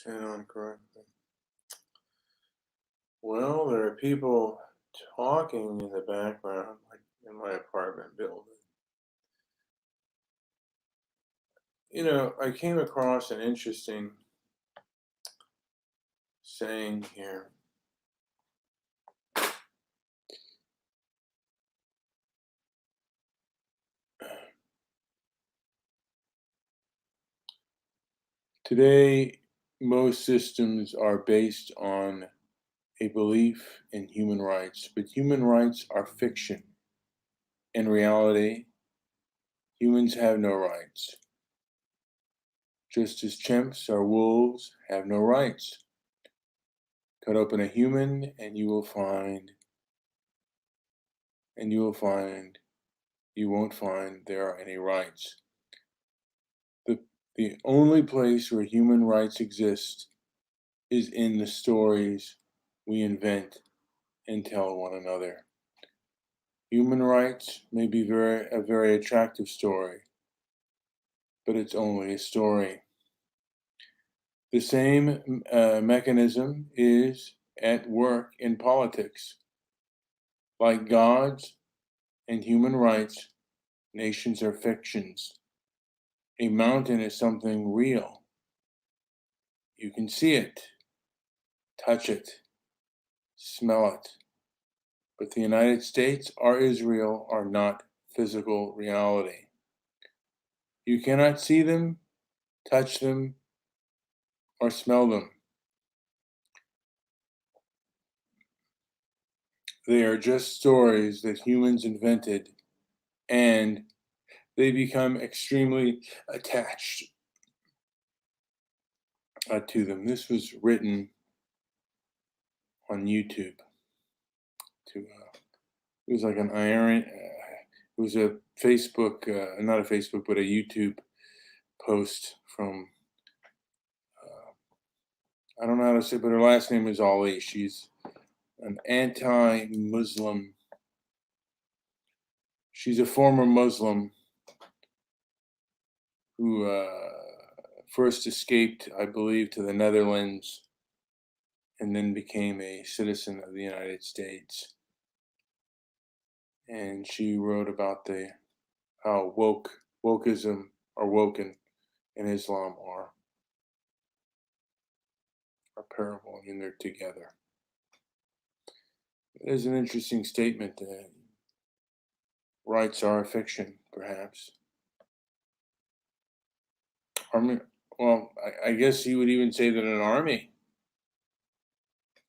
Turn on correctly. Well, there are people talking in the background, like in my apartment building. I came across an interesting saying here. Today, most systems are based on a belief in human rights, but human rights are fiction. In reality, humans have no rights. Just as chimps or wolves have no rights. Cut open a human and you won't find there are any rights. The only place where human rights exist is in the stories we invent and tell one another. Human rights may be a very attractive story, but it's only a story. The same mechanism is at work in politics. Like gods and human rights, nations are fictions. A mountain is something real. You can see it, touch it, smell it. But the United States or Israel are not physical reality. You cannot see them, touch them, or smell them. They are just stories that humans invented, and they become extremely attached to them. This was written on YouTube. It was like an iron. It was a Facebook, not a Facebook, but a YouTube post from. I don't know how to say, but her last name is Ali. She's an anti-Muslim. She's a former Muslim who first escaped, I believe, to the Netherlands and then became a citizen of the United States. And she wrote about how wokeism or woken and Islam are parable. I mean, they're together. It is an interesting statement that rights are a fiction, perhaps. I guess you would even say that an army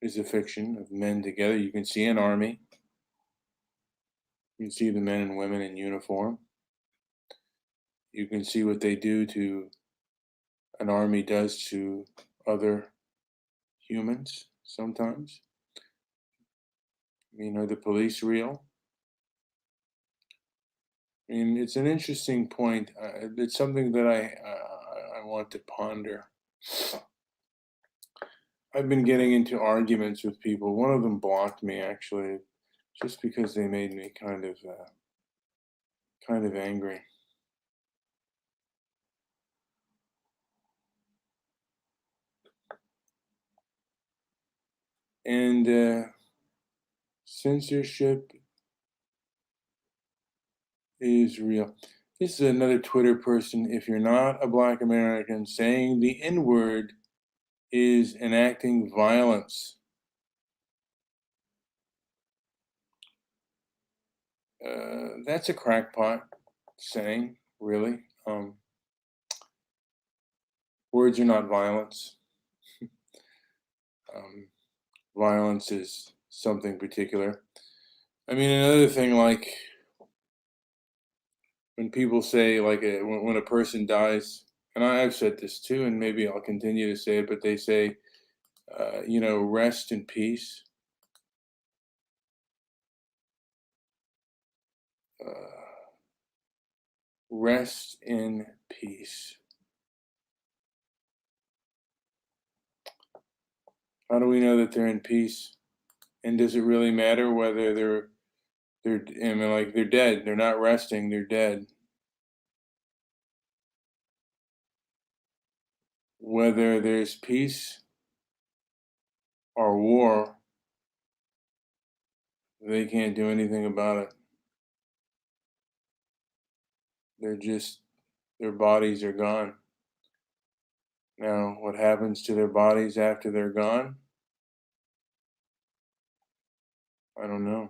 is a fiction of men together. You can see an army. You can see the men and women in uniform. You can see what an army does to other humans sometimes. I mean, are the police real? I mean, it's an interesting point. It's something that I want to ponder. I've been getting into arguments with people. One of them blocked me, actually, just because they made me kind of angry. And censorship is real. This is another Twitter person. If you're not a Black American, saying the N-word is enacting violence. That's a crackpot saying, really. Words are not violence. Violence is something particular. I mean, another thing, like when people say, like, when a person dies, and I've said this too, and maybe I'll continue to say it, but they say, rest in peace. Rest in peace. How do we know that they're in peace? And does it really matter whether they're dead? They're not resting. They're dead. whether there's peace or war, they can't do anything about it. Their bodies are gone. Now, what happens to their bodies after they're gone? I don't know.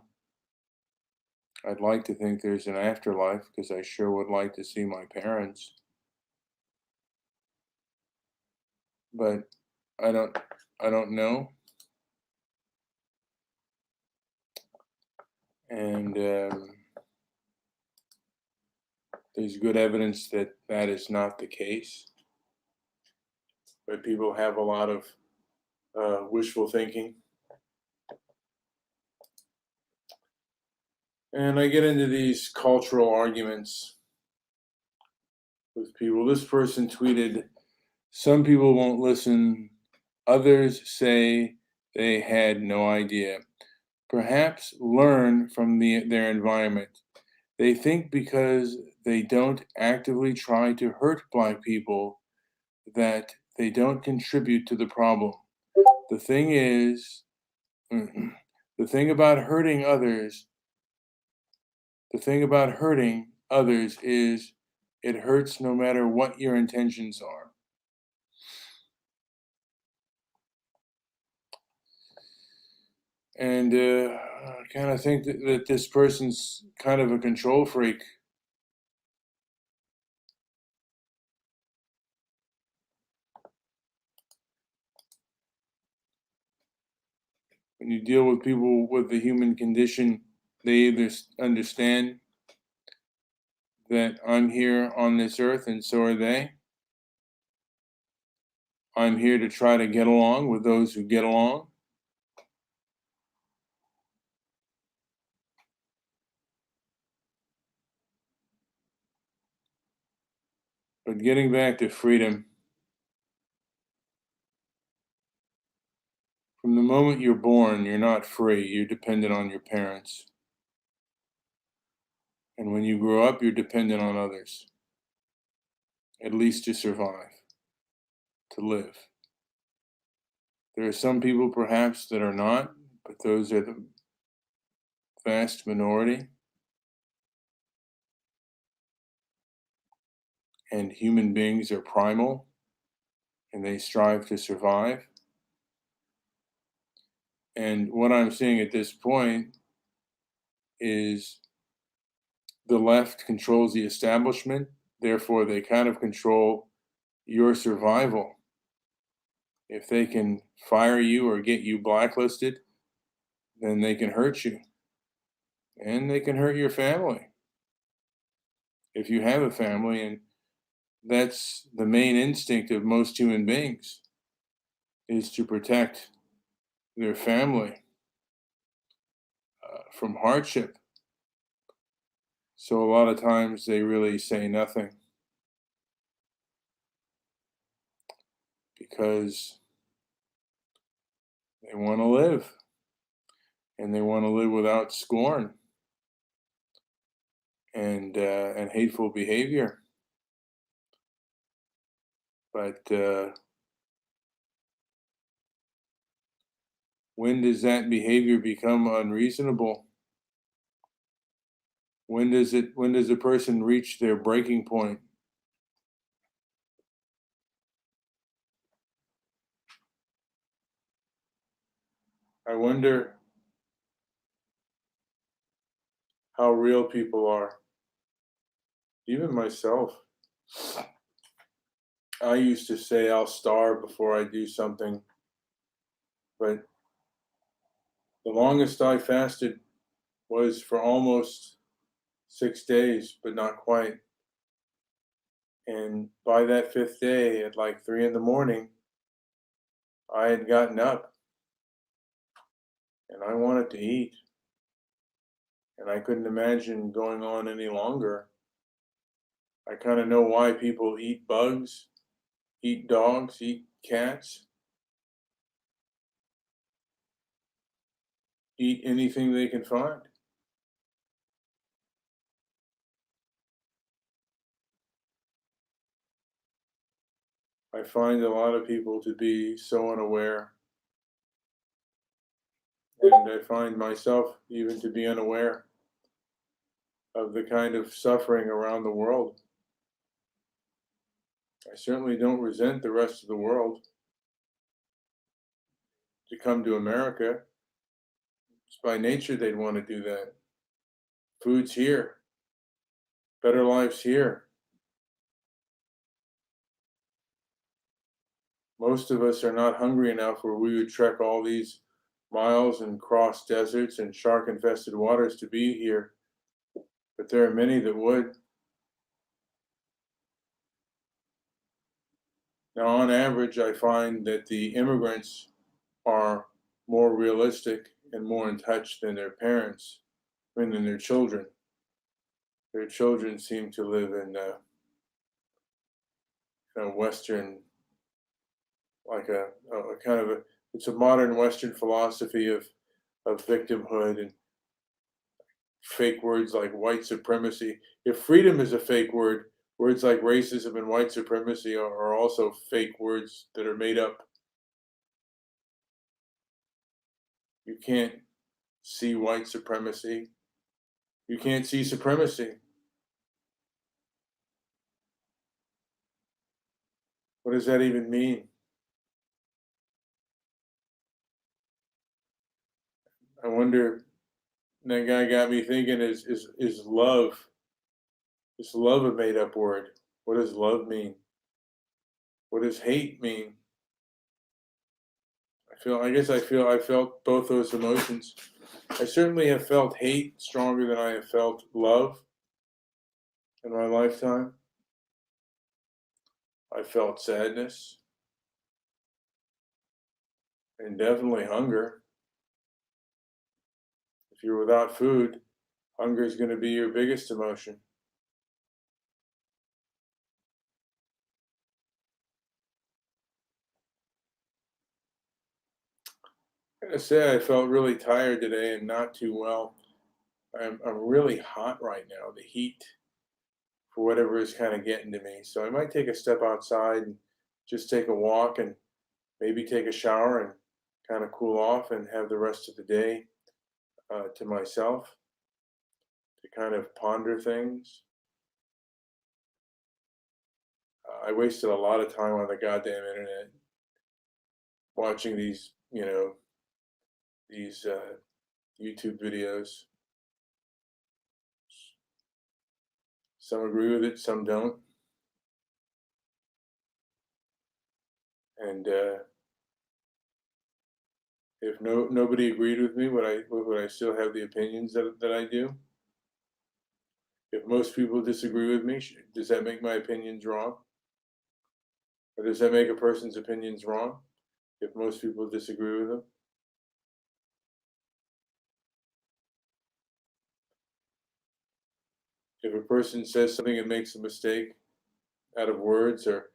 I'd like to think there's an afterlife because I sure would like to see my parents. But I don't I don't know. And there's good evidence that that is not the case. But people have a lot of wishful thinking. And I get into these cultural arguments with people. This person tweeted, "Some people won't listen, others say they had no idea. Perhaps learn from their environment. They think because they don't actively try to hurt Black people that they don't contribute to the problem. The thing is, the thing about hurting others, the thing about hurting others is it hurts no matter what your intentions are." And I kind of think that this person's kind of a control freak. When you deal with people with the human condition, they either understand that I'm here on this earth and so are they. I'm here to try to get along with those who get along. But getting back to freedom, from the moment you're born, you're not free. You're dependent on your parents. And when you grow up, you're dependent on others, at least to survive, to live. There are some people perhaps that are not, but those are the vast minority. And human beings are primal and they strive to survive. And what I'm seeing at this point is the left controls the establishment, therefore, they kind of control your survival. If they can fire you or get you blacklisted, then they can hurt you. And they can hurt your family if you have a family. And that's the main instinct of most human beings, is to protect their family from hardship. So a lot of times they really say nothing because they want to live, and they want to live without scorn and hateful behavior. But when does that behavior become unreasonable? When does a person reach their breaking point? I wonder how real people are. Even myself. I used to say I'll starve before I do something, but the longest I fasted was for almost 6 days, but not quite. And by that fifth day, at like 3 in the morning, I had gotten up and I wanted to eat. And I couldn't imagine going on any longer. I kind of know why people eat bugs, eat dogs, eat cats, eat anything they can find. I find a lot of people to be so unaware, and I find myself even to be unaware of the kind of suffering around the world. I certainly don't resent the rest of the world to come to America. It's by nature they'd want to do that. Food's here, better life's here. Most of us are not hungry enough where we would trek all these miles and cross deserts and shark-infested waters to be here, but there are many that would. Now, on average, I find that the immigrants are more realistic and more in touch than their parents, than their children. Their children seem to live in a Western, like a kind of a, it's a modern Western philosophy of victimhood and fake words like white supremacy. If freedom is a fake word, words like racism and white supremacy are also fake words that are made up. You can't see white supremacy. You can't see supremacy. What does that even mean? I wonder. That guy got me thinking: is love? Is love a made up word? What does love mean? What does hate mean? I felt both those emotions. I certainly have felt hate stronger than I have felt love in my lifetime. I felt sadness and definitely hunger. If you're without food, hunger is going to be your biggest emotion. I gotta say, I felt really tired today and not too well. I'm really hot right now. The heat, for whatever, is kind of getting to me. So I might take a step outside and just take a walk and maybe take a shower and kind of cool off and have the rest of the day to myself to kind of ponder things. I wasted a lot of time on the goddamn internet watching these YouTube videos. Some agree with it, some don't. And if nobody agreed with me, would I still have the opinions that I do? If most people disagree with me, does that make my opinions wrong? Or does that make a person's opinions wrong if most people disagree with them? If a person says something and makes a mistake out of words or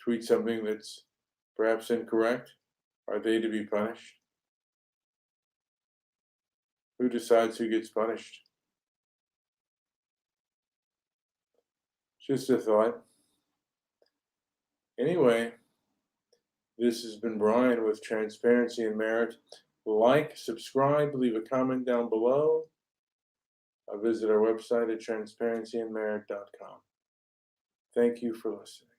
tweets something that's perhaps incorrect, are they to be punished? Who decides who gets punished? Just a thought. Anyway, this has been Brian with Transparency and Merit. Like, subscribe, leave a comment down below. Visit our website at transparencyandmerit.com. Thank you for listening.